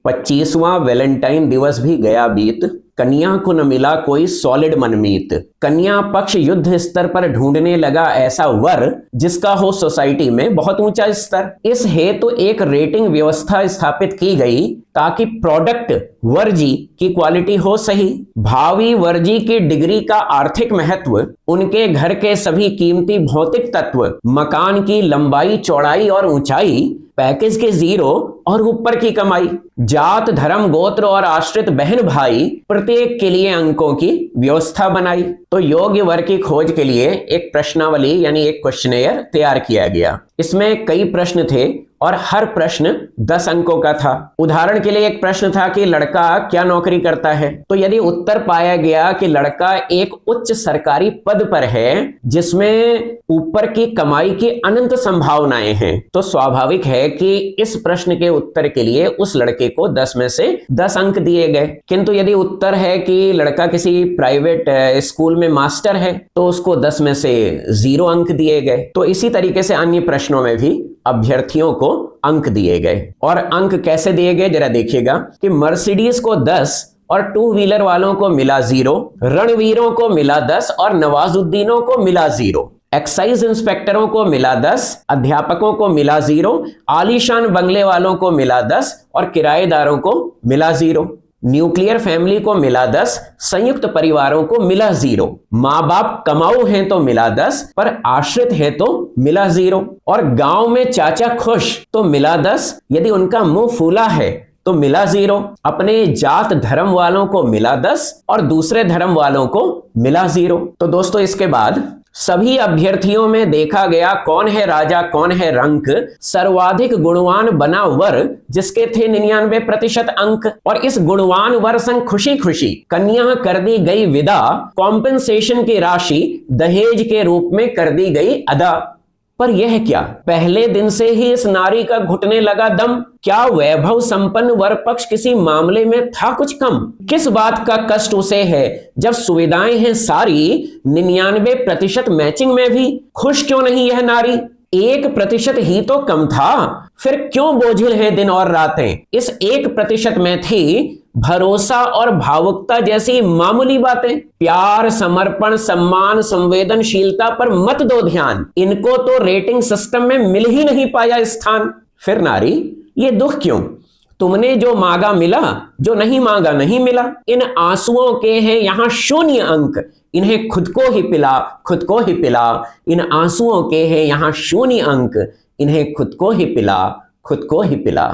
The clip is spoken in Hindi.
25वां वैलेंटाइन दिवस भी गया बीत, कन्या को न मिला कोई सॉलिड मनमीत। कन्या पक्ष युद्ध स्तर पर ढूंढने लगा ऐसा वर जिसका हो सोसाइटी में बहुत ऊंचा स्तर। इस हेतु एक रेटिंग व्यवस्था स्थापित की गई ताकि प्रोडक्ट वर्जी की क्वालिटी हो सही। भावी वर्जी की डिग्री का आर्थिक महत्व, उनके घर के सभी कीमती भौतिक तत्व, मकान की लंबाई चौड़ाई और ऊंचाई, पैकेज के जीरो और ऊपर की कमाई, जात धर्म गोत्र और आश्रित बहन भाई, प्रत्येक के लिए अंकों की व्यवस्था बनाई। तो योग्य वर की खोज के लिए एक प्रश्नावली यानी एक क्वेश्चनेयर तैयार किया गया। इसमें कई प्रश्न थे और हर प्रश्न 10 अंकों का था। उदाहरण के लिए एक प्रश्न था कि लड़का क्या नौकरी करता है। तो यदि उत्तर पाया गया कि लड़का एक उच्च सरकारी पद पर है जिसमें ऊपर की कमाई की अनंत संभावनाएं हैं, तो स्वाभाविक है कि इस प्रश्न के उत्तर के लिए उस लड़के को 10 में से 10 अंक दिए गए। किंतु यदि उत्तर है कि लड़का किसी प्राइवेट स्कूल में मास्टर है तो उसको 10 में से 0 अंक दिए गए। तो इसी तरीके से अन्य प्रश्नों में भी अभ्यर्थियों को अंक दिए गए। और अंक कैसे दिए गए जरा देखिएगा कि मर्सिडीज को 10 और टू व्हीलर वालों को मिला 0, रणवीरों को मिला 10 और नवाजुद्दीनों को मिला 0, एक्साइज इंस्पेक्टरों को मिला 10, अध्यापकों को मिला 0, आलीशान बंगले वालों को मिला 10 और किराएदारों को मिला 0, न्यूक्लियर फैमिली को मिला 10, संयुक्त परिवारों को मिला 0, माँ बाप कमाऊ हैं तो मिला 10 पर आश्रित है तो मिला 0, और गांव में चाचा खुश तो मिला 10, यदि उनका मुंह फूला है तो मिला 0, अपने जात धर्म वालों को मिला 10 और दूसरे धर्म वालों को मिला 0। तो दोस्तों इसके बाद सभी अभ्यर्थियों में देखा गया कौन है राजा कौन है रंक। सर्वाधिक गुणवान बना वर जिसके थे 99% अंक, और इस गुणवान वर संग खुशी खुशी कन्या कर दी गई विदा, कॉम्पेंसेशन की राशि दहेज के रूप में कर दी गई अदा। पर यह क्या, पहले दिन से ही इस नारी का घुटने लगा दम। क्या वैभव संपन्न वर पक्ष किसी मामले में था कुछ कम? किस बात का कष्ट उसे है जब सुविधाएं हैं सारी, 99% मैचिंग में भी खुश क्यों नहीं यह नारी? 1% ही तो कम था, फिर क्यों बोझिल है दिन और रातें? इस 1% में थी भरोसा और भावुकता जैसी मामूली बातें। प्यार, समर्पण, सम्मान, संवेदनशीलता पर मत दो ध्यान, इनको तो रेटिंग सिस्टम में मिल ही नहीं पाया स्थान। फिर नारी ये दुख क्यों? तुमने जो मांगा मिला, जो नहीं मांगा नहीं मिला। इन आंसुओं के हैं यहाँ 0 अंक, इन्हें खुद को ही पिला, खुद को ही पिला। इन आंसुओं के हैं यहाँ 0 अंक, इन्हें खुद को ही पिला, खुद को ही पिला।